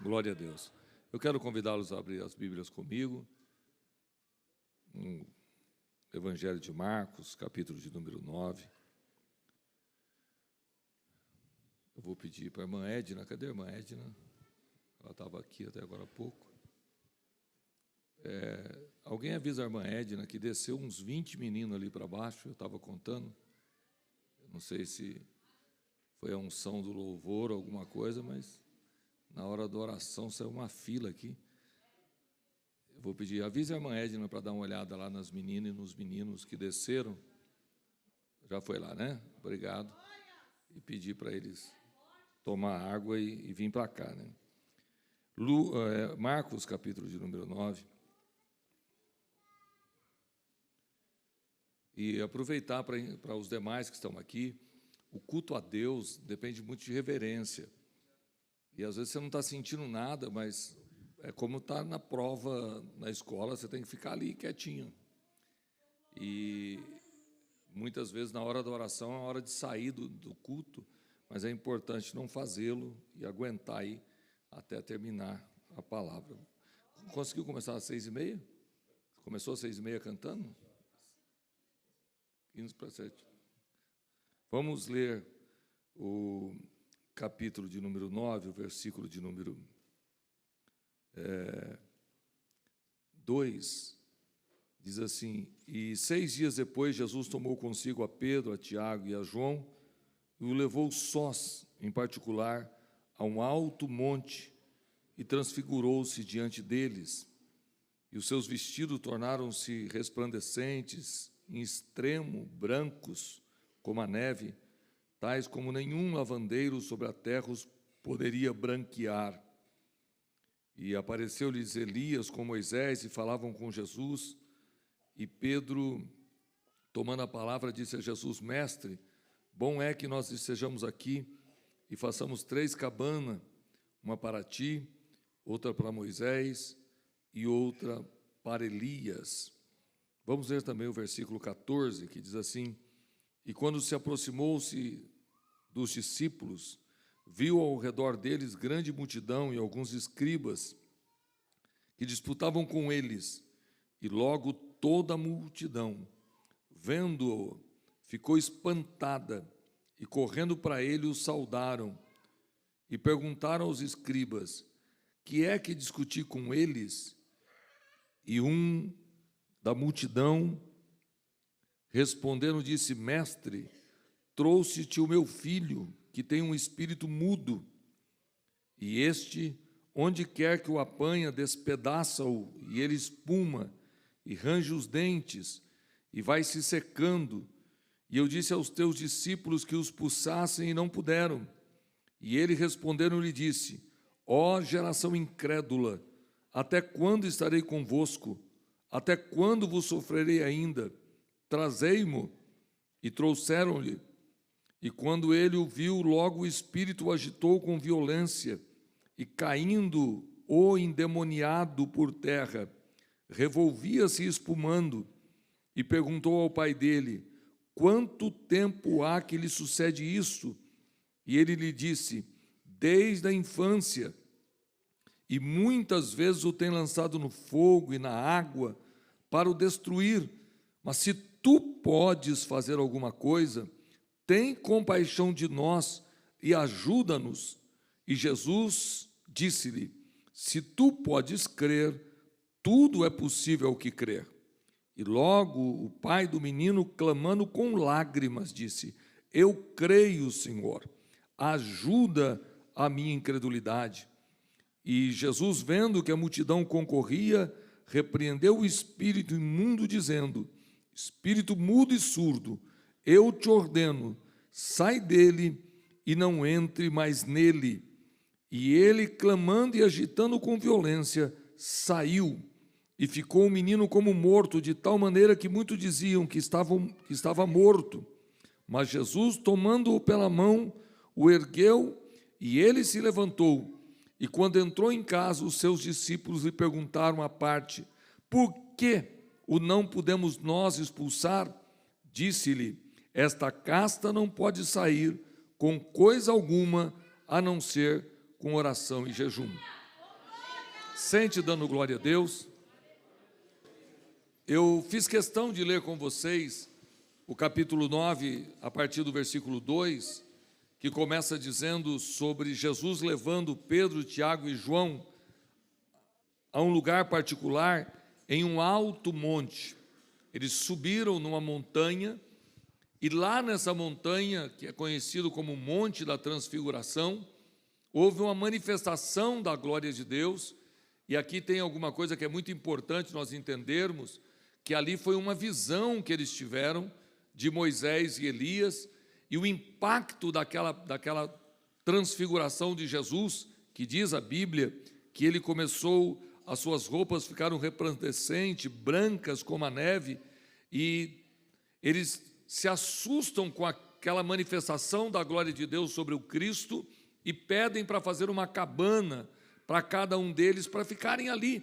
Glória a Deus. Eu quero convidá-los a abrir as Bíblias comigo, no Evangelho de Marcos, capítulo de número 9. Eu vou pedir para a irmã Edna, cadê a irmã Edna? Ela estava aqui até agora há pouco. Alguém avisa a irmã Edna que desceu uns 20 meninos ali para baixo, eu estava contando. Eu não sei se foi a unção do louvor ou alguma coisa, mas na hora da oração saiu uma fila aqui. Eu vou pedir, avise a irmã Edna para dar uma olhada lá nas meninas e nos meninos que desceram. Já foi lá, né? Obrigado. E pedir para eles tomar água e vir para cá, né? Marcos, capítulo de número 9. E aproveitar para os demais que estão aqui, o culto a Deus depende muito de reverência. E às vezes você não está sentindo nada, mas é como estar na prova na escola, você tem que ficar ali quietinho. E muitas vezes na hora da oração é a hora de sair do culto, mas é importante não fazê-lo e aguentar aí até terminar a palavra. Conseguiu começar às 6h30? Começou às 6h30 cantando? 15 para 7. Vamos ler o capítulo de número 9, o versículo de número 2. Diz assim: E 6 dias depois, Jesus tomou consigo a Pedro, a Tiago e a João, e o levou sós, em particular, a um alto monte, e transfigurou-se diante deles. E os seus vestidos tornaram-se resplandecentes, em extremo brancos, como a neve, tais como nenhum lavandeiro sobre a terra os poderia branquear. E apareceu-lhes Elias com Moisés, e falavam com Jesus. E Pedro, tomando a palavra, disse a Jesus: Mestre, bom é que nós estejamos aqui e façamos 3 cabanas, uma para ti, outra para Moisés e outra para Elias. Vamos ler também o versículo 14, que diz assim: E quando se aproximou-se dos discípulos, viu ao redor deles grande multidão e alguns escribas que disputavam com eles. E logo toda a multidão, vendo-o, ficou espantada, e correndo para ele o saudaram. E perguntaram aos escribas: Que é que discuti com eles? E um da multidão, respondendo, disse: Mestre, trouxe-te o meu filho, que tem um espírito mudo, e este, onde quer que o apanha, despedaça-o, e ele espuma, e range os dentes, e vai se secando. E eu disse aos teus discípulos que os expulsassem, e não puderam. E ele respondendo lhe disse: Ó geração incrédula, até quando estarei convosco? Até quando vos sofrerei ainda? Trazei-mo. E trouxeram-lhe. E quando ele o viu, logo o espírito o agitou com violência, e caindo o endemoniado por terra, revolvia-se espumando, e perguntou ao pai dele: Quanto tempo há que lhe sucede isso? E ele lhe disse: Desde a infância, e muitas vezes o tem lançado no fogo e na água para o destruir. Mas se tu podes fazer alguma coisa, tem compaixão de nós e ajuda-nos. E Jesus disse-lhe: Se tu podes crer, tudo é possível ao que crer. E logo o pai do menino, clamando com lágrimas, disse: Eu creio, Senhor, ajuda a minha incredulidade. E Jesus, vendo que a multidão concorria, repreendeu o espírito imundo, dizendo: Espírito mudo e surdo, eu te ordeno, sai dele e não entre mais nele. E ele, clamando e agitando com violência, saiu. E ficou o menino como morto, de tal maneira que muitos diziam que estava morto. Mas Jesus, tomando-o pela mão, o ergueu, e ele se levantou. E quando entrou em casa, os seus discípulos lhe perguntaram à parte: Por que o não podemos nós expulsar? Disse-lhe: Esta casta não pode sair com coisa alguma, a não ser com oração e jejum. Sente dando glória a Deus. Eu fiz questão de ler com vocês o capítulo 9, a partir do versículo 2, que começa dizendo sobre Jesus levando Pedro, Tiago e João a um lugar particular em um alto monte. Eles subiram numa montanha e lá nessa montanha, que é conhecido como Monte da Transfiguração, houve uma manifestação da glória de Deus. E aqui tem alguma coisa que é muito importante nós entendermos, que ali foi uma visão que eles tiveram de Moisés e Elias, e o impacto daquela transfiguração de Jesus, que diz a Bíblia que ele começou, as suas roupas ficaram resplandecentes, brancas como a neve, e eles se assustam com aquela manifestação da glória de Deus sobre o Cristo e pedem para fazer uma cabana para cada um deles, para ficarem ali.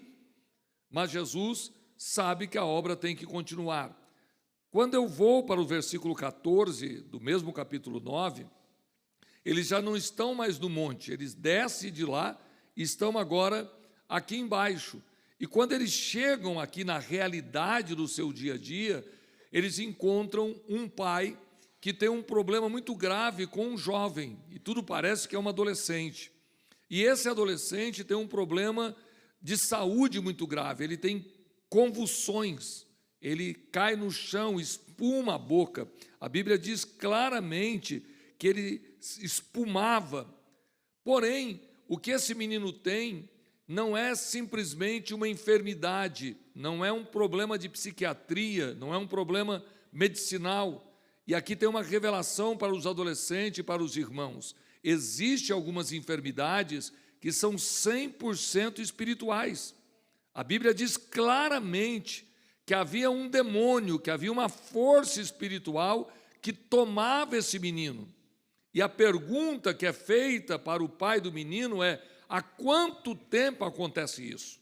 Mas Jesus sabe que a obra tem que continuar. Quando eu vou para o versículo 14, do mesmo capítulo 9, eles já não estão mais no monte, eles descem de lá e estão agora aqui embaixo. E quando eles chegam aqui na realidade do seu dia a dia, eles encontram um pai que tem um problema muito grave com um jovem, e tudo parece que é um adolescente. E esse adolescente tem um problema de saúde muito grave, ele tem convulsões, ele cai no chão, espuma a boca. A Bíblia diz claramente que ele espumava. Porém, o que esse menino tem não é simplesmente uma enfermidade, não é um problema de psiquiatria, não é um problema medicinal. E aqui tem uma revelação para os adolescentes e para os irmãos. Existem algumas enfermidades que são 100% espirituais. A Bíblia diz claramente que havia um demônio, que havia uma força espiritual que tomava esse menino. E a pergunta que é feita para o pai do menino é: há quanto tempo acontece isso?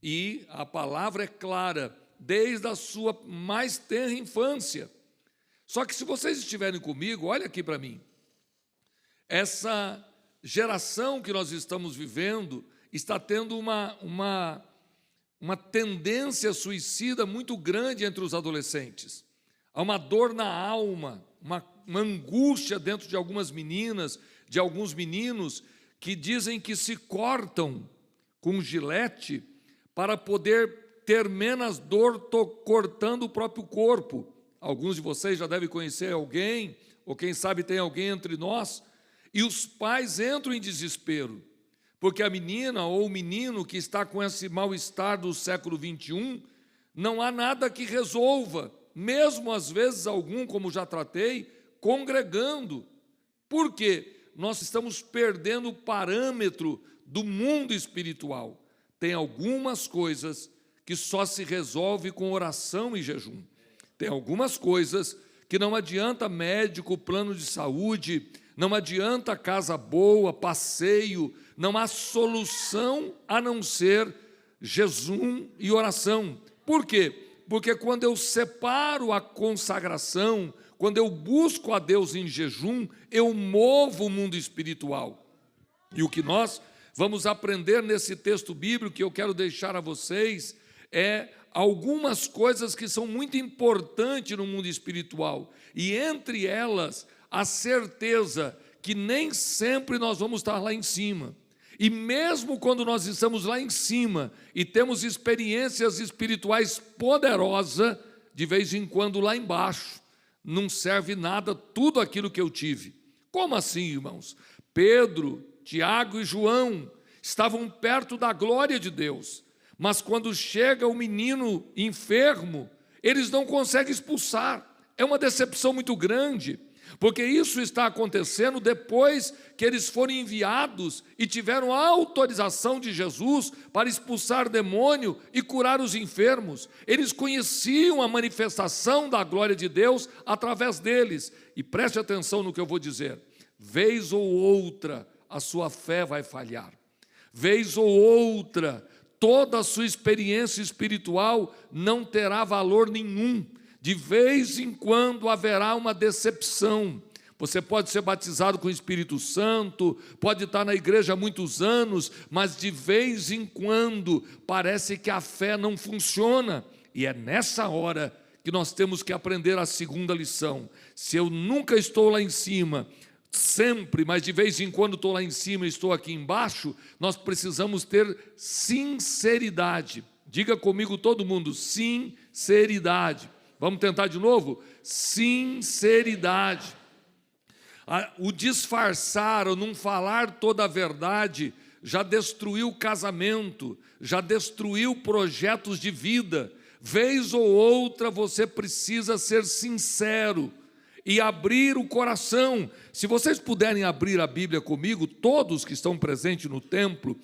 E a palavra é clara, desde a sua mais tenra infância. Só que se vocês estiverem comigo, olha aqui para mim. Essa geração que nós estamos vivendo está tendo uma tendência suicida muito grande entre os adolescentes. Há uma dor na alma, uma angústia dentro de algumas meninas, de alguns meninos, que dizem que se cortam com gilete para poder ter menos dor cortando o próprio corpo. Alguns de vocês já devem conhecer alguém, ou quem sabe tem alguém entre nós. E os pais entram em desespero, porque a menina ou o menino que está com esse mal-estar do século 21, não há nada que resolva, mesmo às vezes algum, como já tratei, congregando. Por quê? Nós estamos perdendo o parâmetro do mundo espiritual. Tem algumas coisas que só se resolve com oração e jejum. Tem algumas coisas que não adianta médico, plano de saúde, não adianta casa boa, passeio, não há solução a não ser jejum e oração. Por quê? Porque quando eu separo a consagração, quando eu busco a Deus em jejum, eu movo o mundo espiritual. E o que nós vamos aprender nesse texto bíblico que eu quero deixar a vocês é algumas coisas que são muito importantes no mundo espiritual. E entre elas, a certeza que nem sempre nós vamos estar lá em cima. E mesmo quando nós estamos lá em cima e temos experiências espirituais poderosas, de vez em quando lá embaixo, não serve nada tudo aquilo que eu tive. Como assim, irmãos? Pedro, Tiago e João estavam perto da glória de Deus, mas quando chega o menino enfermo, eles não conseguem expulsar. É uma decepção muito grande, porque isso está acontecendo depois que eles foram enviados e tiveram a autorização de Jesus para expulsar demônio e curar os enfermos. Eles conheciam a manifestação da glória de Deus através deles. E preste atenção no que eu vou dizer. Vez ou outra, a sua fé vai falhar. Vez ou outra, toda a sua experiência espiritual não terá valor nenhum. De vez em quando haverá uma decepção, Você pode ser batizado com o Espírito Santo, pode estar na igreja há muitos anos, mas de vez em quando parece que a fé não funciona. E é nessa hora que nós temos que aprender a segunda lição. Se eu nunca estou lá em cima, sempre, mas de vez em quando estou lá em cima e estou aqui embaixo, nós precisamos ter sinceridade. Diga comigo todo mundo, sinceridade. Vamos tentar de novo? Sinceridade. O disfarçar ou não falar toda a verdade já destruiu o casamento, já destruiu projetos de vida. Vez ou outra você precisa ser sincero e abrir o coração. Se vocês puderem abrir a Bíblia comigo, todos que estão presentes no templo,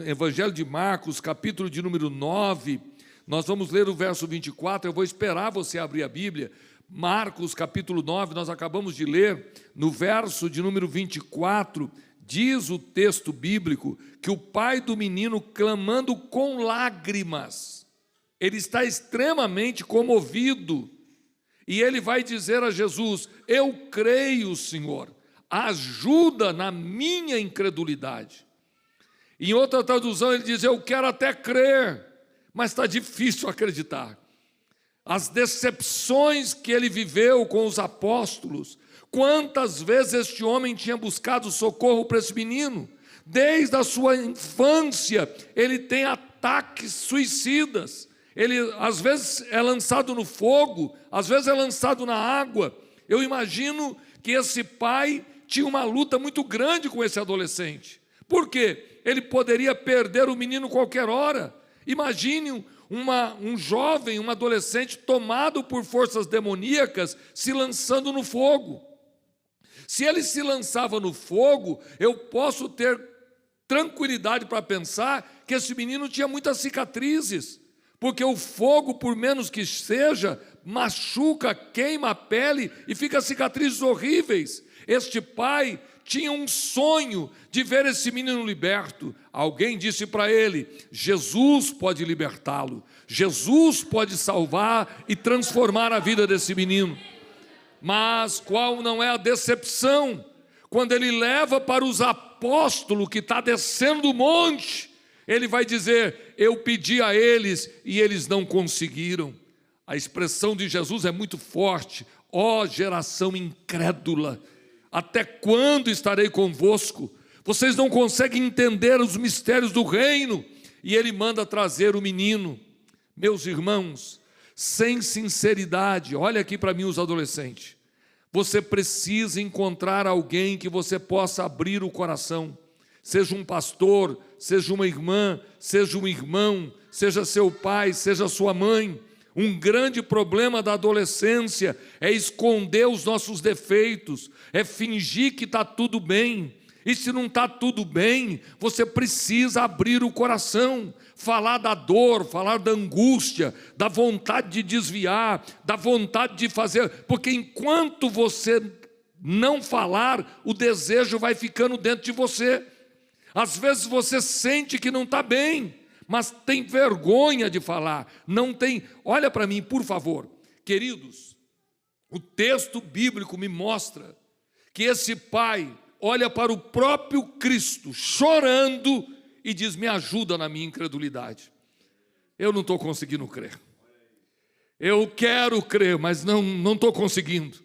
Evangelho de Marcos, capítulo de número 9, nós vamos ler o verso 24, eu vou esperar você abrir a Bíblia. Marcos, capítulo 9, nós acabamos de ler, no verso de número 24, diz o texto bíblico que o pai do menino, clamando com lágrimas, ele está extremamente comovido, e ele vai dizer a Jesus: eu creio, Senhor, ajuda na minha incredulidade. Em outra tradução ele diz: eu quero até crer, mas está difícil acreditar. As decepções que ele viveu com os apóstolos, quantas vezes este homem tinha buscado socorro para esse menino? Desde a sua infância, ele tem ataques suicidas. Ele às vezes é lançado no fogo, às vezes é lançado na água. Eu imagino que esse pai tinha uma luta muito grande com esse adolescente. Por quê? Ele poderia perder o menino qualquer hora. Imagine um jovem, um adolescente tomado por forças demoníacas se lançando no fogo. Se ele se lançava no fogo, eu posso ter tranquilidade para pensar que esse menino tinha muitas cicatrizes, porque o fogo, por menos que seja, machuca, queima a pele e fica cicatrizes horríveis. Este pai tinha um sonho de ver esse menino liberto. Alguém disse para ele: Jesus pode libertá-lo, Jesus pode salvar e transformar a vida desse menino. Mas qual não é a decepção? Quando ele leva para os apóstolos que está descendo o monte, ele vai dizer: eu pedi a eles e eles não conseguiram. A expressão de Jesus é muito forte: ó geração incrédula, até quando estarei convosco? Vocês não conseguem entender os mistérios do reino. E ele manda trazer o menino. Meus irmãos, sem sinceridade, olha aqui para mim os adolescentes, você precisa encontrar alguém que você possa abrir o coração. Seja um pastor, seja uma irmã, seja um irmão, seja seu pai, seja sua mãe. Um grande problema da adolescência é esconder os nossos defeitos, é fingir que está tudo bem. E se não está tudo bem, você precisa abrir o coração, falar da dor, falar da angústia, da vontade de desviar, da vontade de fazer, porque enquanto você não falar, o desejo vai ficando dentro de você. Às vezes você sente que não está bem, mas tem vergonha de falar, não tem. Olha para mim, por favor, queridos, o texto bíblico me mostra que esse pai olha para o próprio Cristo chorando e diz: me ajuda na minha incredulidade, eu não estou conseguindo crer, eu quero crer, mas não estou conseguindo.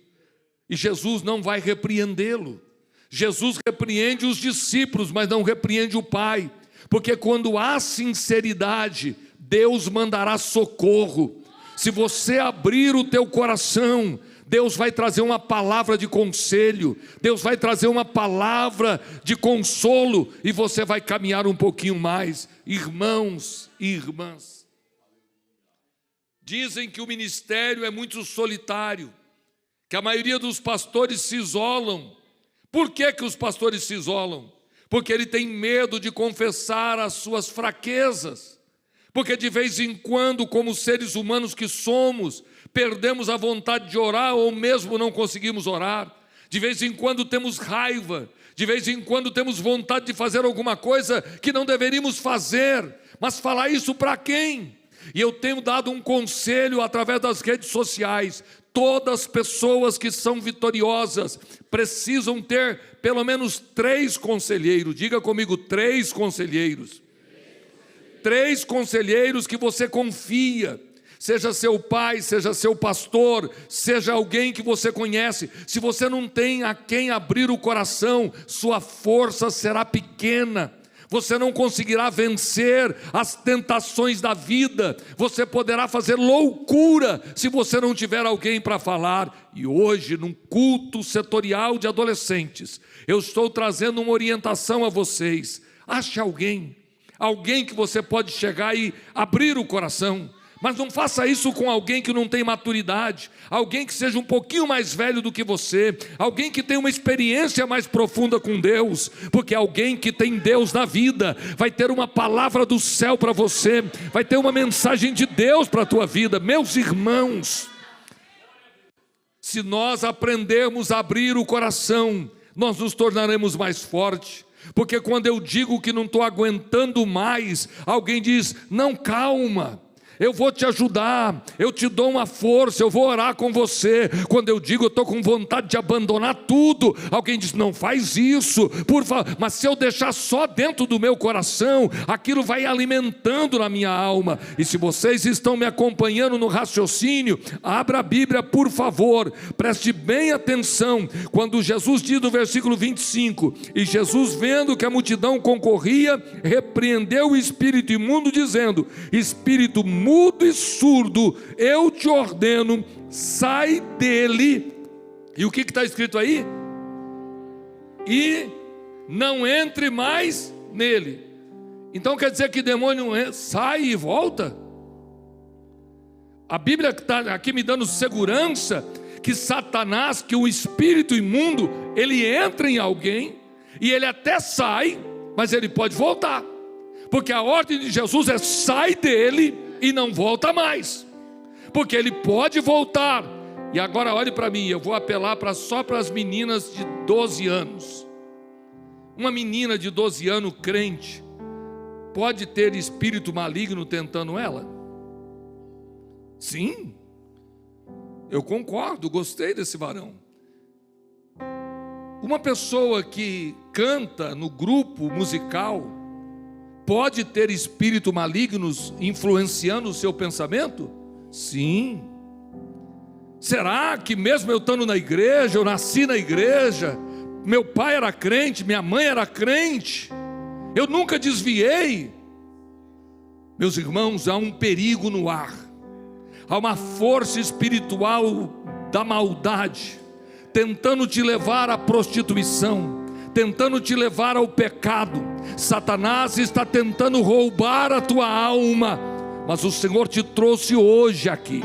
E Jesus não vai repreendê-lo. Jesus repreende os discípulos, mas não repreende o pai, porque quando há sinceridade, Deus mandará socorro. Se você abrir o teu coração, Deus vai trazer uma palavra de conselho, Deus vai trazer uma palavra de consolo, e você vai caminhar um pouquinho mais. Irmãos e irmãs, dizem que o ministério é muito solitário, que a maioria dos pastores se isolam. Por que os pastores se isolam? Porque ele tem medo de confessar as suas fraquezas, porque de vez em quando, como seres humanos que somos, perdemos a vontade de orar ou mesmo não conseguimos orar. De vez em quando temos raiva, de vez em quando temos vontade de fazer alguma coisa que não deveríamos fazer, mas falar isso para quem? E eu tenho dado um conselho através das redes sociais: Todas as pessoas que são vitoriosas precisam ter pelo menos 3 conselheiros. Diga comigo, 3 conselheiros. 3 conselheiros que você confia. Seja seu pai, seja seu pastor, seja alguém que você conhece. Se você não tem a quem abrir o coração, sua força será pequena. Você não conseguirá vencer as tentações da vida. Você poderá fazer loucura se você não tiver alguém para falar. E hoje, num culto setorial de adolescentes, eu estou trazendo uma orientação a vocês. Ache alguém que você pode chegar e abrir o coração. Mas não faça isso com alguém que não tem maturidade, alguém que seja um pouquinho mais velho do que você, alguém que tenha uma experiência mais profunda com Deus, porque alguém que tem Deus na vida vai ter uma palavra do céu para você, vai ter uma mensagem de Deus para a tua vida. Meus irmãos, se nós aprendermos a abrir o coração, nós nos tornaremos mais fortes. Porque quando eu digo que não estou aguentando mais, alguém diz, não, calma, eu vou te ajudar, eu te dou uma força, eu vou orar com você. Quando eu digo eu estou com vontade de abandonar tudo, alguém diz, não faz isso, por favor. Mas se eu deixar só dentro do meu coração, aquilo vai alimentando na minha alma. E se vocês estão me acompanhando no raciocínio, abra a Bíblia por favor, preste bem atenção, quando Jesus diz no versículo 25, e Jesus vendo que a multidão concorria, repreendeu o espírito imundo dizendo, espírito mudo e surdo, eu te ordeno, sai dele. E o que está escrito aí? E não entre mais nele. Então quer dizer que demônio sai e volta? A Bíblia está aqui me dando segurança que Satanás, que o espírito imundo, ele entra em alguém e ele até sai, mas ele pode voltar, porque a ordem de Jesus é sai dele e não volta mais, porque ele pode voltar. E agora olhe para mim, eu vou apelar só para as meninas de 12 anos. Uma menina de 12 anos crente pode ter espírito maligno tentando ela? Sim, eu concordo, gostei desse varão. Uma pessoa que canta no grupo musical pode ter espíritos malignos influenciando o seu pensamento? Sim. Será que mesmo eu estando na igreja, eu nasci na igreja, meu pai era crente, minha mãe era crente, eu nunca desviei? Meus irmãos, há um perigo no ar, há uma força espiritual da maldade, tentando te levar à prostituição, tentando te levar ao pecado. Satanás está tentando roubar a tua alma, mas o Senhor te trouxe hoje aqui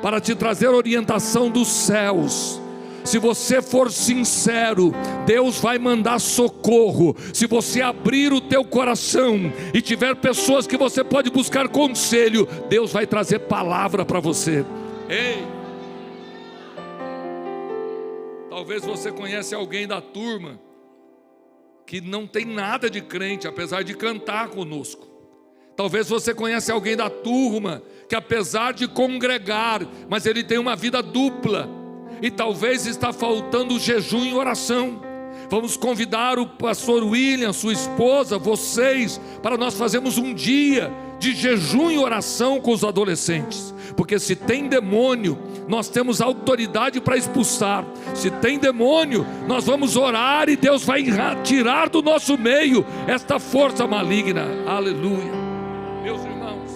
para te trazer orientação dos céus. Se você for sincero, Deus vai mandar socorro. Se você abrir o teu coração e tiver pessoas que você pode buscar conselho, Deus vai trazer palavra para você. Ei, talvez você conhece alguém da turma que não tem nada de crente, apesar de cantar conosco. Talvez você conhece alguém da turma que apesar de congregar, mas ele tem uma vida dupla, e talvez está faltando jejum e oração. Vamos convidar o pastor William, sua esposa, vocês, para nós fazermos um dia de jejum e oração com os adolescentes, porque se tem demônio, nós temos autoridade para expulsar. Se tem demônio, nós vamos orar e Deus vai tirar do nosso meio esta força maligna. Aleluia. Meus irmãos,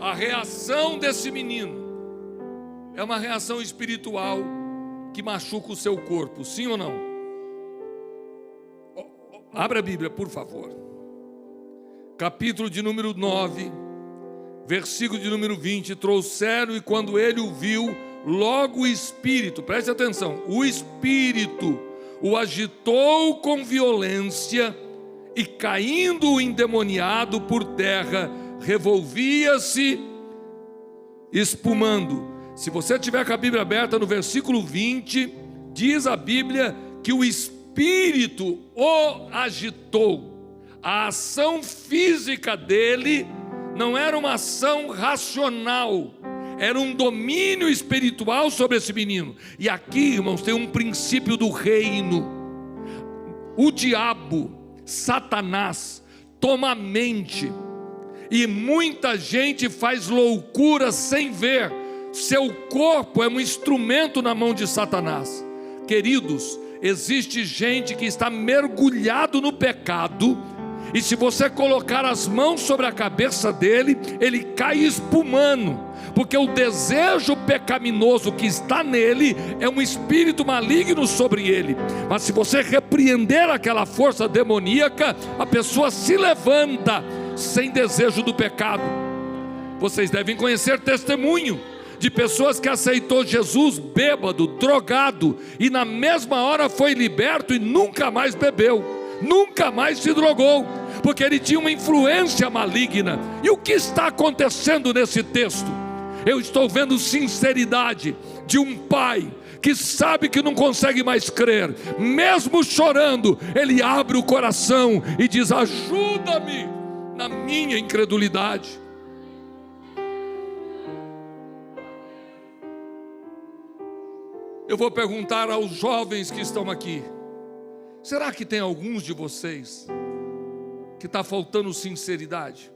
a reação desse menino é uma reação espiritual que machuca o seu corpo, sim ou não? Abra a Bíblia, por favor. Capítulo de número 9, versículo de número 20. Trouxeram, e quando ele o viu, logo o espírito, preste atenção, o espírito o agitou com violência, e caindo o endemoniado por terra, revolvia-se espumando. Se você tiver com a Bíblia aberta, no versículo 20, diz a Bíblia que o espírito o agitou. A ação física dele não era uma ação racional, era um domínio espiritual sobre esse menino. E aqui, irmãos, tem um princípio do reino. O diabo, Satanás, toma a mente, e muita gente faz loucura sem ver. Seu corpo é um instrumento na mão de Satanás. Queridos, existe gente que está mergulhado no pecado, e se você colocar as mãos sobre a cabeça dele, ele cai espumando, porque o desejo pecaminoso que está nele é um espírito maligno sobre ele. Mas se você repreender aquela força demoníaca, a pessoa se levanta sem desejo do pecado. Vocês devem conhecer testemunho de pessoas que aceitou Jesus bêbado, drogado, e na mesma hora foi liberto e nunca mais bebeu, nunca mais se drogou, porque ele tinha uma influência maligna. E o que está acontecendo nesse texto? Eu estou vendo sinceridade de um pai que sabe que não consegue mais crer, mesmo chorando, ele abre o coração e diz: ajuda-me na minha incredulidade. Eu vou perguntar aos jovens que estão aqui: será que tem alguns de vocês que está faltando sinceridade?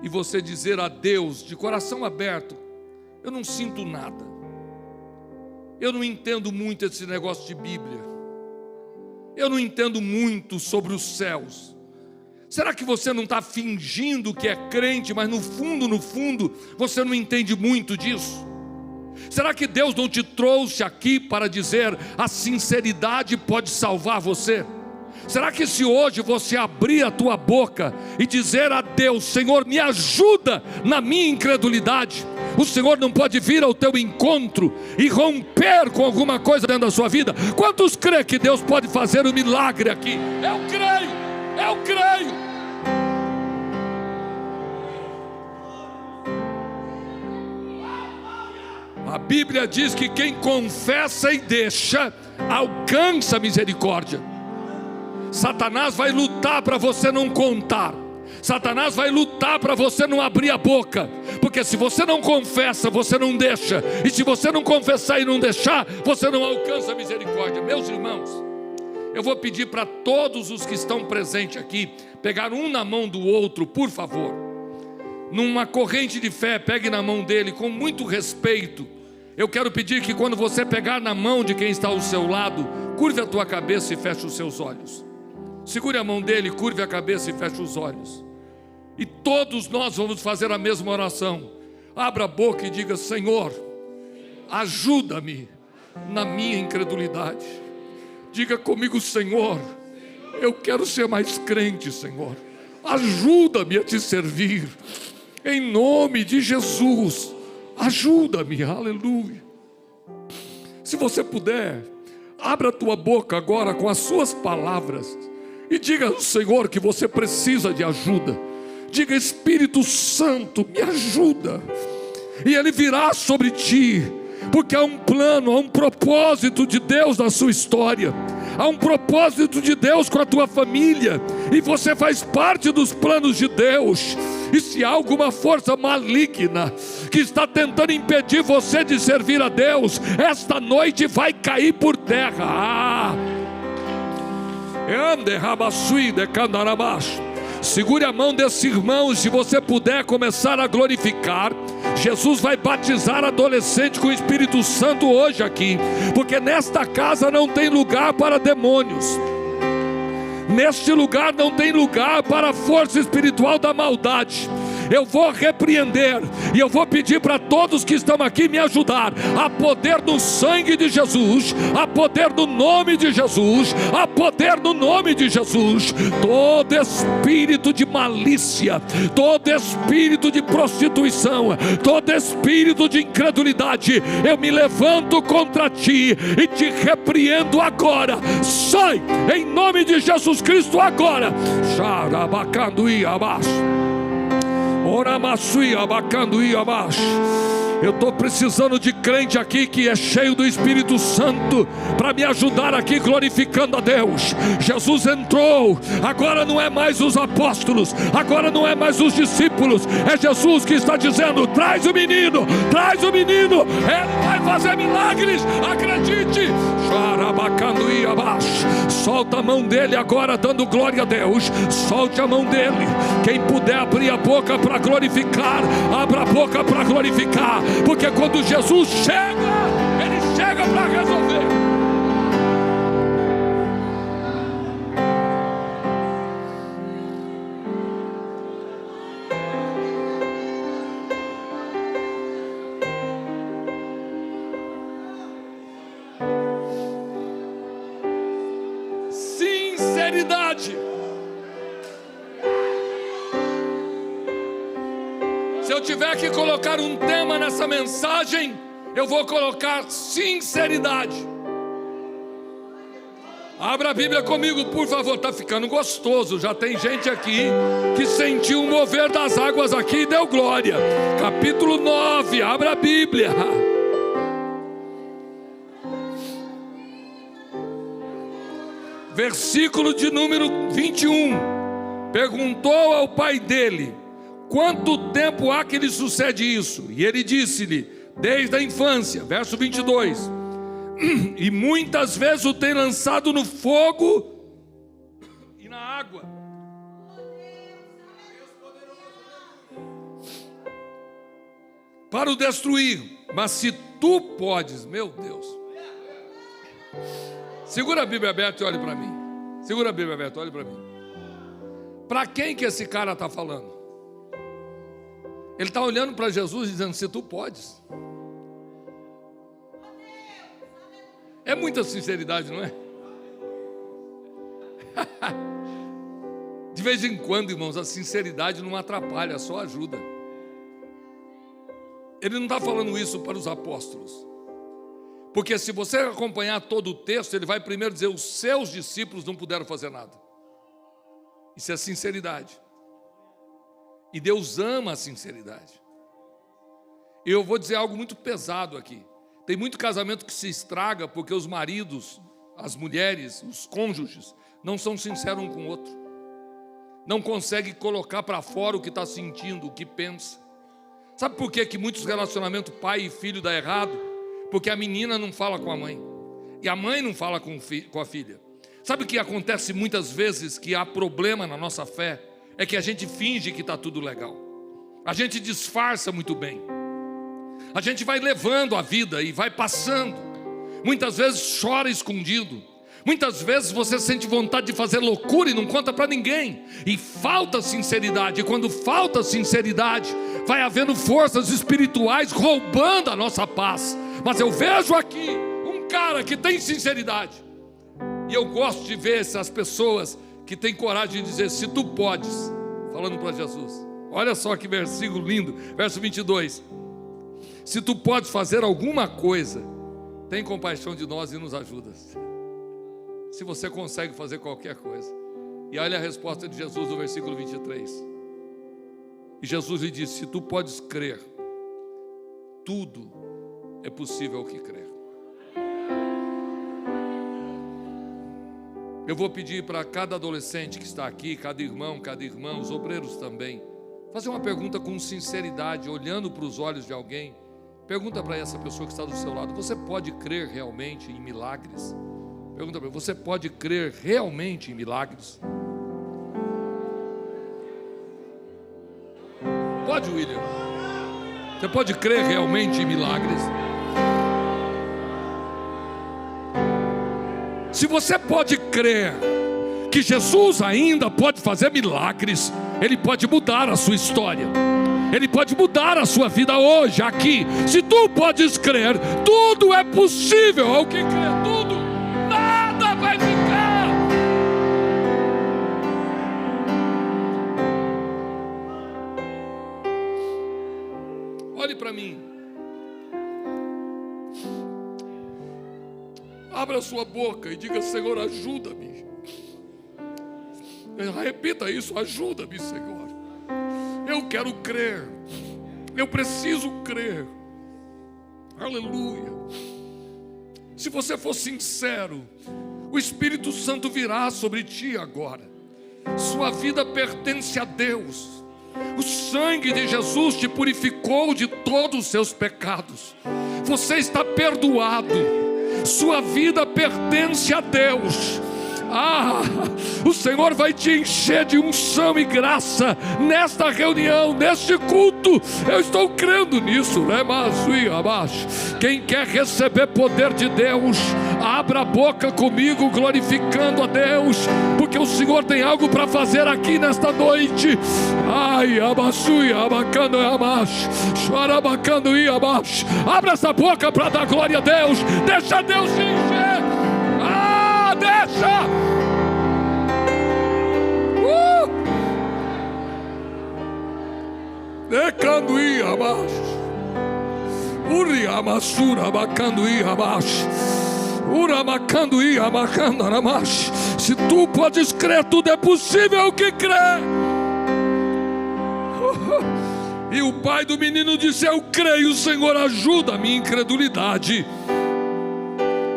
E você dizer a Deus de coração aberto: eu não sinto nada, eu não entendo muito esse negócio de Bíblia, eu não entendo muito sobre os céus. Será que você não está fingindo que é crente, mas no fundo, você não entende muito disso? Será que Deus não te trouxe aqui para dizer: a sinceridade pode salvar você? Será que se hoje você abrir a tua boca e dizer a Deus: Senhor, me ajuda na minha incredulidade, o Senhor não pode vir ao teu encontro e romper com alguma coisa dentro da sua vida? Quantos creem que Deus pode fazer um milagre aqui? Eu creio. A Bíblia diz que quem confessa e deixa, alcança misericórdia. Satanás vai lutar para você não contar. Satanás vai lutar para você não abrir a boca, porque se você não confessa, você não deixa, e se você não confessar e não deixar, você não alcança misericórdia. Meus irmãos, eu vou pedir para todos os que estão presentes aqui pegar um na mão do outro, por favor, numa corrente de fé. Pegue na mão dele com muito respeito. Eu quero pedir que quando você pegar na mão de quem está ao seu lado, curve a tua cabeça e feche os seus olhos. Segure a mão dele, curve a cabeça e feche os olhos. E todos nós vamos fazer a mesma oração. Abra a boca e diga: Senhor, ajuda-me na minha incredulidade. Diga comigo: Senhor, eu quero ser mais crente, Senhor. Ajuda-me a te servir. Em nome de Jesus, ajuda-me, aleluia. Se você puder, abra a tua boca agora com as suas palavras e diga ao Senhor que você precisa de ajuda. Diga: Espírito Santo, me ajuda. E Ele virá sobre ti, porque há um plano, há um propósito de Deus na sua história. Há um propósito de Deus com a tua família, e você faz parte dos planos de Deus. E se há alguma força maligna que está tentando impedir você de servir a Deus, esta noite vai cair por terra. Segure a mão desse irmão, se você puder começar a glorificar. Jesus vai batizar adolescente com o Espírito Santo hoje aqui, porque nesta casa não tem lugar para demônios. Neste lugar não tem lugar para a força espiritual da maldade. Eu vou repreender e eu vou pedir para todos que estão aqui me ajudar. Há poder no sangue de Jesus, há poder no nome de Jesus, há poder no nome de Jesus. Todo espírito de malícia, todo espírito de prostituição, todo espírito de incredulidade, eu me levanto contra ti e te repreendo agora. Sai em nome de Jesus Cristo agora. Xarabacanduí abaixo. Eu estou precisando de crente aqui que é cheio do Espírito Santo para me ajudar aqui glorificando a Deus. Jesus entrou, agora não é mais os apóstolos, agora não é mais os discípulos, é Jesus que está dizendo: traz o menino, ele vai fazer milagres, acredite. Solta a mão dele agora, dando glória a Deus. Solte a mão dele. Quem puder abrir a boca para glorificar, abra a boca para glorificar, porque quando Jesus chega, ele chega para resolver. Sinceridade. Se eu tiver que colocar um tema nessa mensagem, eu vou colocar sinceridade. Abra a Bíblia comigo, por favor. Está ficando gostoso. Já tem gente aqui que sentiu o mover das águas aqui e deu glória. Capítulo 9, abra a Bíblia. Versículo de número 21. Perguntou ao pai dele: quanto tempo há que lhe sucede isso? E ele disse-lhe: desde a infância. Verso 22. E muitas vezes o tem lançado no fogo e na água. Para o destruir. Mas se tu podes, meu Deus. Segura a Bíblia aberta e olhe para mim. Segura a Bíblia aberta, olhe para mim. Para quem que esse cara está falando? Ele está olhando para Jesus dizendo: se tu podes. É muita sinceridade, não é? De vez em quando, irmãos, a sinceridade não atrapalha, só ajuda. Ele não está falando isso para os apóstolos, porque se você acompanhar todo o texto, ele vai primeiro dizer: os seus discípulos não puderam fazer nada. Isso é sinceridade. E Deus ama a sinceridade. E eu vou dizer algo muito pesado aqui. Tem muito casamento que se estraga porque os maridos, as mulheres, os cônjuges não são sinceros um com o outro. Não conseguem colocar para fora o que está sentindo, o que pensa. Sabe por que muitos relacionamentos pai e filho dá errado? Porque a menina não fala com a mãe e a mãe não fala com a filha. Sabe o que acontece muitas vezes que há problema na nossa fé? É que a gente finge que está tudo legal. A gente disfarça muito bem. A gente vai levando a vida e vai passando. Muitas vezes chora escondido. Muitas vezes você sente vontade de fazer loucura e não conta para ninguém. E falta sinceridade. E quando falta sinceridade, vai havendo forças espirituais roubando a nossa paz. Mas eu vejo aqui um cara que tem sinceridade. E eu gosto de ver essas pessoas que têm coragem de dizer: se tu podes. Falando para Jesus. Olha só que versículo lindo. Verso 22. Se tu podes fazer alguma coisa, tem compaixão de nós e nos ajuda. Se você consegue fazer qualquer coisa. E olha a resposta de Jesus no versículo 23. E Jesus lhe disse: se tu podes crer, tudo é possível ao que crer. Eu vou pedir para cada adolescente que está aqui, cada irmão, cada irmã, os obreiros também, fazer uma pergunta com sinceridade, olhando para os olhos de alguém. Pergunta para essa pessoa que está do seu lado: você pode crer realmente em milagres? Pergunta para ele: você pode crer realmente em milagres? Pode, William? Você pode crer realmente em milagres? Se você pode crer que Jesus ainda pode fazer milagres, Ele pode mudar a sua história, Ele pode mudar a sua vida hoje, aqui. Se tu podes crer, tudo é possível ao que crê. Tudo, nada vai ficar. Olhe para mim. Abra sua boca e diga: Senhor, ajuda-me. Repita isso: ajuda-me, Senhor. Eu eu quero crer, eu preciso crer. Aleluia. Se você for sincero, o Espírito Santo virá sobre ti agora. Sua vida pertence a Deus. O sangue de Jesus te purificou de todos os seus pecados. Você está perdoado. Sua vida pertence a Deus. O Senhor vai te encher de unção e graça nesta reunião, neste culto. Eu estou crendo nisso, né? Quem quer receber poder de Deus, abra a boca comigo, glorificando a Deus, porque o Senhor tem algo para fazer aqui nesta noite. Abra essa boca para dar glória a Deus. Deixa Deus te encher. Deixa! Decanduí abaixo. Uriamassura abacanduí abaixo. Uramacanduí abacandaramacho. Se tu podes crer, tudo é possível que crê. E o pai do menino disse: eu creio, Senhor, ajuda a minha incredulidade.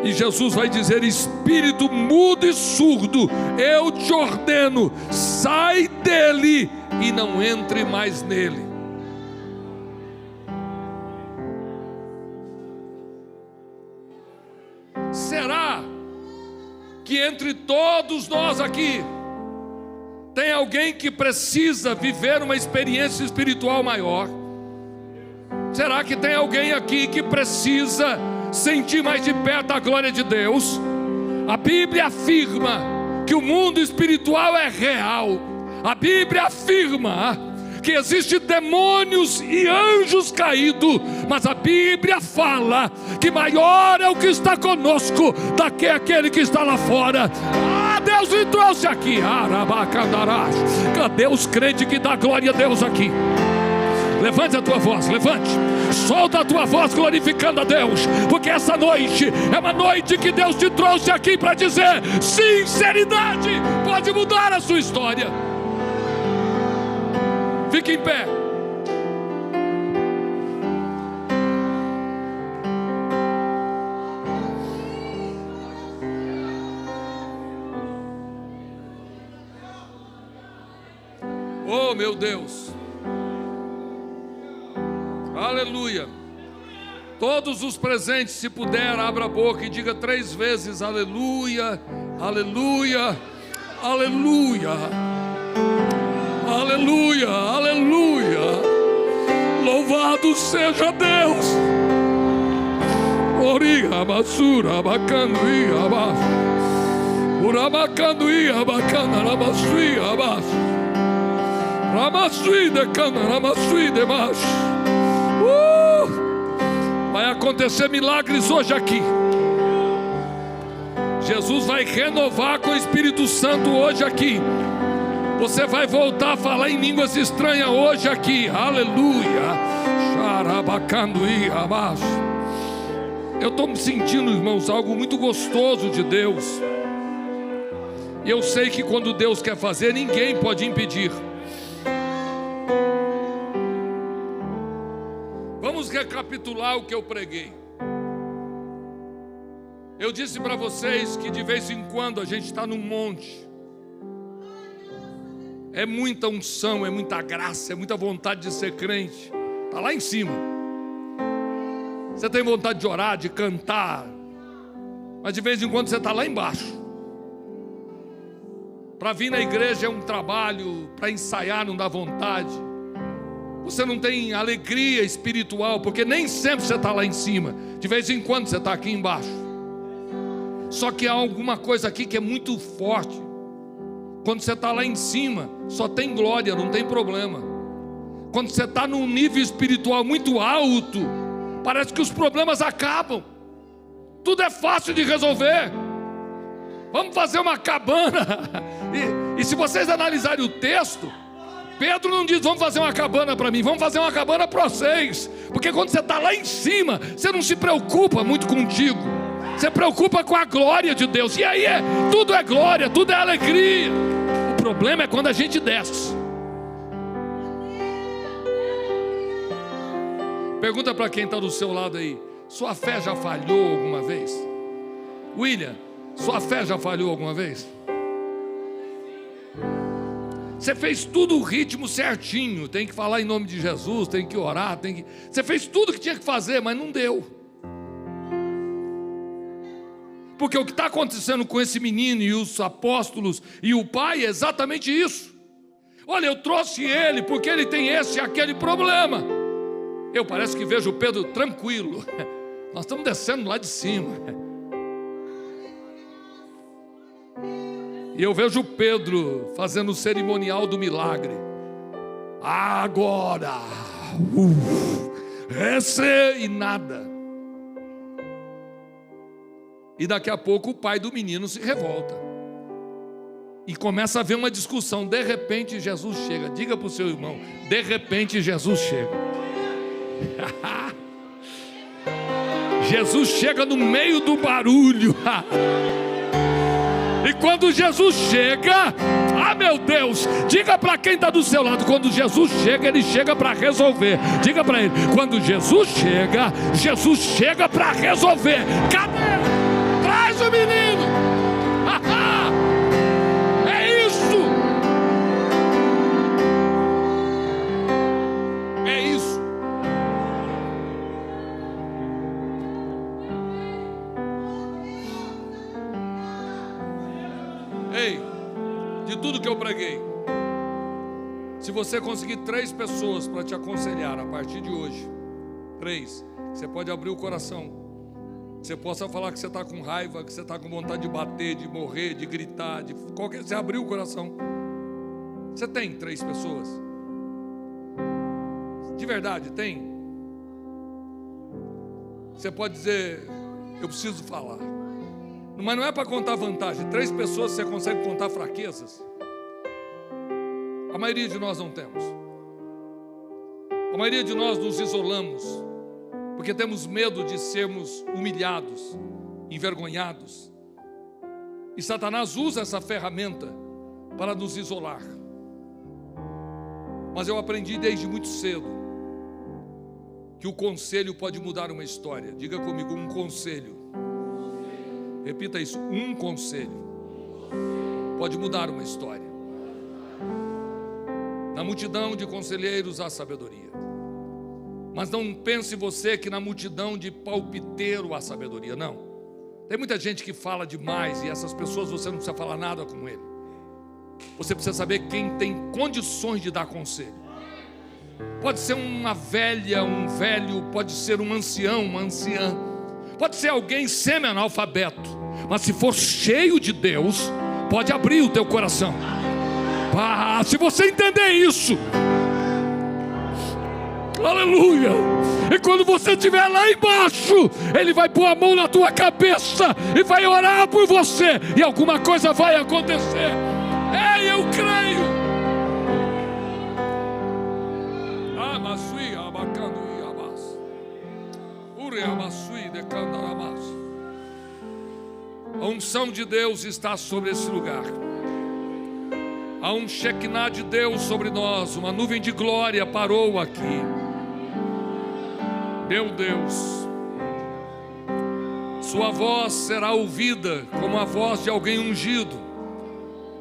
E Jesus vai dizer: espírito mudo e surdo, eu te ordeno, sai dele e não entre mais nele. Será que entre todos nós aqui tem alguém que precisa viver uma experiência espiritual maior? Será que tem alguém aqui que precisa sentir mais de perto a glória de Deus? A Bíblia afirma que o mundo espiritual é real. A Bíblia afirma que existem demônios e anjos caídos, mas a Bíblia fala que maior é o que está conosco do que aquele que está lá fora. Deus me trouxe aqui. Cadê os crentes que dá glória a Deus aqui? Levante a tua voz, levante. Solta a tua voz glorificando a Deus, porque essa noite é uma noite que Deus te trouxe aqui para dizer: sinceridade pode mudar a sua história. Fique em pé. Oh, meu Deus. Aleluia. Todos os presentes, se puder, abra a boca e diga 3 vezes: aleluia, aleluia, aleluia, aleluia, aleluia. Louvado seja Deus. Origa, basura, abacanduí, abaixo. Urabacanduí, abacana, ramassuí, abaixo. Ramassuí, decana, ramassuí, debaixo. Vai acontecer milagres hoje aqui. Jesus vai renovar com o Espírito Santo hoje aqui. Você vai voltar a falar em línguas estranhas hoje aqui. Aleluia. Eu estou me sentindo, irmãos, algo muito gostoso de Deus. E eu sei que quando Deus quer fazer, ninguém pode impedir. Vamos recapitular o que eu preguei. Eu disse para vocês que de vez em quando a gente está num monte. É muita unção, é muita graça, é muita vontade de ser crente. Está lá em cima. Você tem vontade de orar, de cantar, mas de vez em quando você está lá embaixo. Para vir na igreja é um trabalho, para ensaiar não dá vontade. Você não tem alegria espiritual, porque nem sempre você está lá em cima. De vez em quando você está aqui embaixo. Só que há alguma coisa aqui que é muito forte. Quando você está lá em cima, só tem glória, não tem problema. Quando você está num nível espiritual muito alto, parece que os problemas acabam. Tudo é fácil de resolver. Vamos fazer uma cabana. E se vocês analisarem o texto, Pedro não diz: vamos fazer uma cabana para mim, vamos fazer uma cabana para vocês. Porque quando você está lá em cima, você não se preocupa muito contigo. Você preocupa com a glória de Deus. E aí tudo é glória, tudo é alegria. O problema é quando a gente desce. Pergunta para quem está do seu lado aí: sua fé já falhou alguma vez? William, sua fé já falhou alguma vez? Você fez tudo o ritmo certinho, tem que falar em nome de Jesus, tem que orar, você fez tudo que tinha que fazer, mas não deu. Porque o que está acontecendo com esse menino e os apóstolos e o pai é exatamente isso. Olha, eu trouxe ele porque ele tem esse e aquele problema. Eu parece que vejo o Pedro tranquilo. Nós estamos descendo lá de cima. E eu vejo o Pedro fazendo o cerimonial do milagre. Agora, e nada. E daqui a pouco o pai do menino se revolta. E começa a haver uma discussão. De repente Jesus chega. Diga para o seu irmão: de repente Jesus chega. Jesus chega no meio do barulho. E quando Jesus chega, meu Deus, diga para quem está do seu lado: quando Jesus chega, ele chega para resolver. Diga para ele: quando Jesus chega para resolver. Cadê? Traz o menino. É isso. É isso. Ei, de tudo que eu preguei, se você conseguir 3 pessoas para te aconselhar a partir de hoje, 3, você pode abrir o coração, você possa falar que você está com raiva, que você está com vontade de bater, de morrer, de gritar, você abriu o coração. Você tem 3 pessoas? De verdade, tem? Você pode dizer: eu preciso falar. Mas não é para contar vantagem. 3 pessoas você consegue contar fraquezas. A maioria de nós não temos. A maioria de nós nos isolamos porque temos medo de sermos humilhados, envergonhados. E Satanás usa essa ferramenta para nos isolar. Mas eu aprendi desde muito cedo que o conselho pode mudar uma história. Diga comigo: um conselho. Repita isso: um conselho pode mudar uma história. Na multidão de conselheiros há sabedoria. Mas não pense você que na multidão de palpiteiro há sabedoria. Não. Tem muita gente que fala demais, e essas pessoas você não precisa falar nada com ele. Você precisa saber quem tem condições de dar conselho. Pode ser uma velha, um velho, pode ser um ancião, uma anciã, pode ser alguém semi-analfabeto, mas se for cheio de Deus, pode abrir o teu coração. Se você entender isso, aleluia. E quando você estiver lá embaixo, ele vai pôr a mão na tua cabeça e vai orar por você, e alguma coisa vai acontecer. Ei, eu creio. A unção de Deus está sobre esse lugar. Há um Shekinah de Deus sobre nós. Uma nuvem de glória parou aqui. Meu Deus, sua voz será ouvida como a voz de alguém ungido.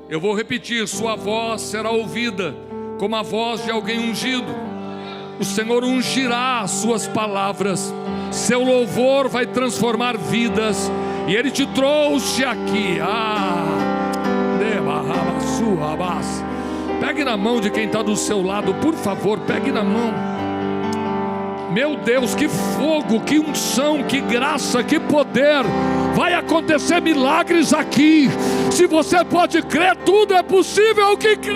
Eu vou repetir: sua voz será ouvida como a voz de alguém ungido. O Senhor ungirá as suas palavras. Seu louvor vai transformar vidas. E Ele te trouxe aqui. Pegue na mão de quem está do seu lado, por favor, pegue na mão. Meu Deus, que fogo, que unção, que graça, que poder. Vai acontecer milagres aqui. Se você pode crer, tudo é possível ao que crê.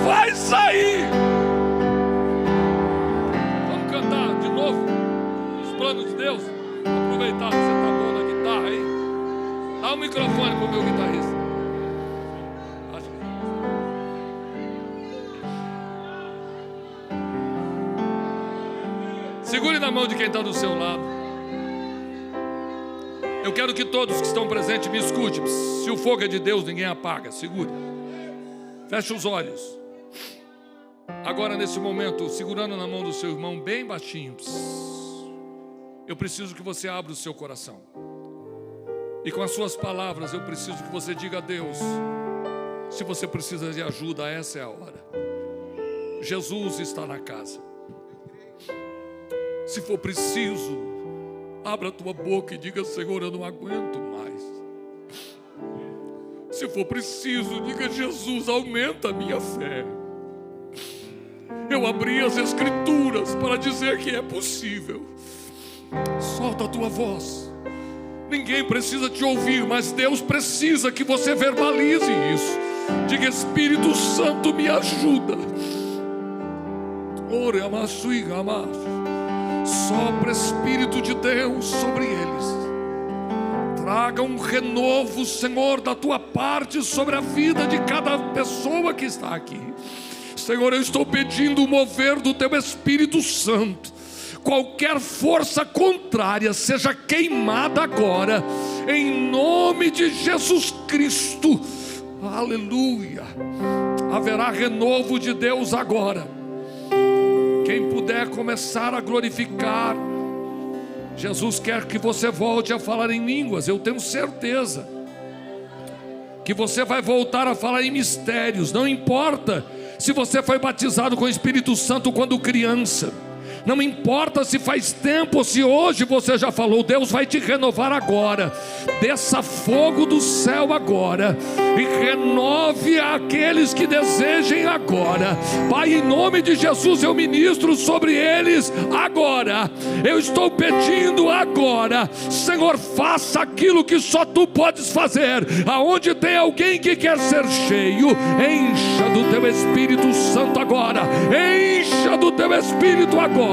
Vai sair. Vamos cantar de novo os planos de Deus. Aproveitar que você está bom na guitarra aí. Dá o microfone para o meu guitarrista. Segure na mão de quem está do seu lado. Eu quero que todos que estão presentes me escutem. Se o fogo é de Deus, ninguém apaga. Segure. Feche os olhos. Agora, nesse momento, segurando na mão do seu irmão bem baixinho, eu preciso que você abra o seu coração. E com as suas palavras, eu preciso que você diga a Deus: se você precisa de ajuda, essa é a hora. Jesus está na casa. Se for preciso, abra a tua boca e diga: Senhor, eu não aguento mais. Se for preciso, diga: Jesus, aumenta a minha fé. Eu abri as Escrituras para dizer que é possível. Solta a tua voz. Ninguém precisa te ouvir, mas Deus precisa que você verbalize isso. Diga: Espírito Santo, me ajuda. Ore amassui amasso. Sopra Espírito de Deus sobre eles. Traga um renovo, Senhor, da tua parte sobre a vida de cada pessoa que está aqui. Senhor, eu estou pedindo o mover do teu Espírito Santo. Qualquer força contrária seja queimada agora, em nome de Jesus Cristo. Aleluia. Haverá renovo de Deus agora. Quem puder começar a glorificar, Jesus quer que você volte a falar em línguas. Eu tenho certeza que você vai voltar a falar em mistérios. Não importa se você foi batizado com o Espírito Santo quando criança, não importa se faz tempo ou se hoje você já falou, Deus vai te renovar agora. Desça fogo do céu agora e renove aqueles que desejem agora. Pai, em nome de Jesus eu ministro sobre eles agora. Eu estou pedindo agora, Senhor, faça aquilo que só tu podes fazer. Aonde tem alguém que quer ser cheio, encha do teu Espírito Santo agora. Encha do teu Espírito agora.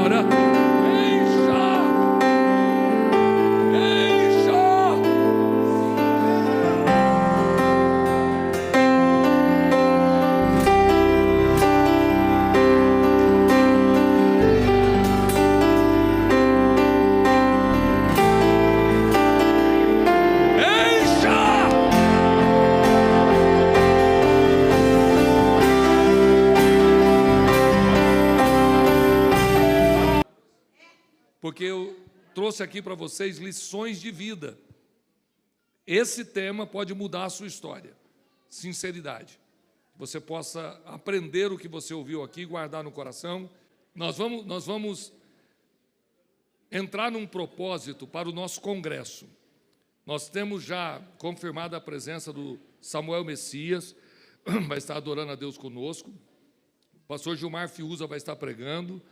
Porque eu trouxe aqui para vocês lições de vida. Esse tema pode mudar a sua história. Sinceridade. Você possa aprender o que você ouviu aqui, guardar no coração. Nós vamos entrar num propósito para o nosso congresso. Nós temos já confirmada a presença do Samuel Messias, vai estar adorando a Deus conosco. O pastor Gilmar Fiuza vai estar pregando.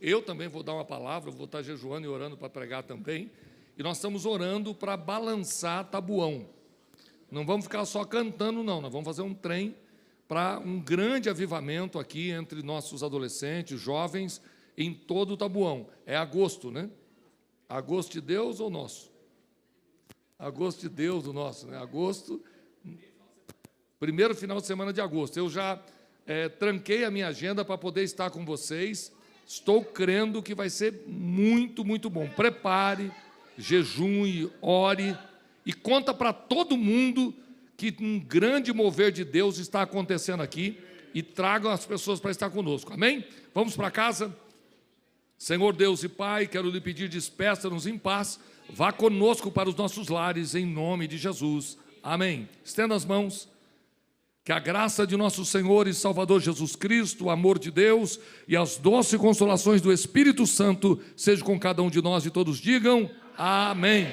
Eu também vou dar uma palavra, vou estar jejuando e orando para pregar também. E nós estamos orando para balançar Tabuão. Não vamos ficar só cantando, não. Nós vamos fazer um trem para um grande avivamento aqui entre nossos adolescentes, jovens, em todo o Tabuão. É agosto, né? Agosto de Deus ou nosso? Agosto de Deus, o nosso, né? Agosto, primeiro final de semana de agosto. Eu já tranquei a minha agenda para poder estar com vocês. Estou crendo que vai ser muito, muito bom. Prepare, jejue, ore e conta para todo mundo que um grande mover de Deus está acontecendo aqui e tragam as pessoas para estar conosco. Amém? Vamos para casa? Senhor Deus e Pai, quero lhe pedir, despeça-nos em paz. Vá conosco para os nossos lares, em nome de Jesus. Amém. Estenda as mãos. Que a graça de nosso Senhor e Salvador Jesus Cristo, o amor de Deus e as doces consolações do Espírito Santo seja com cada um de nós e todos digam amém.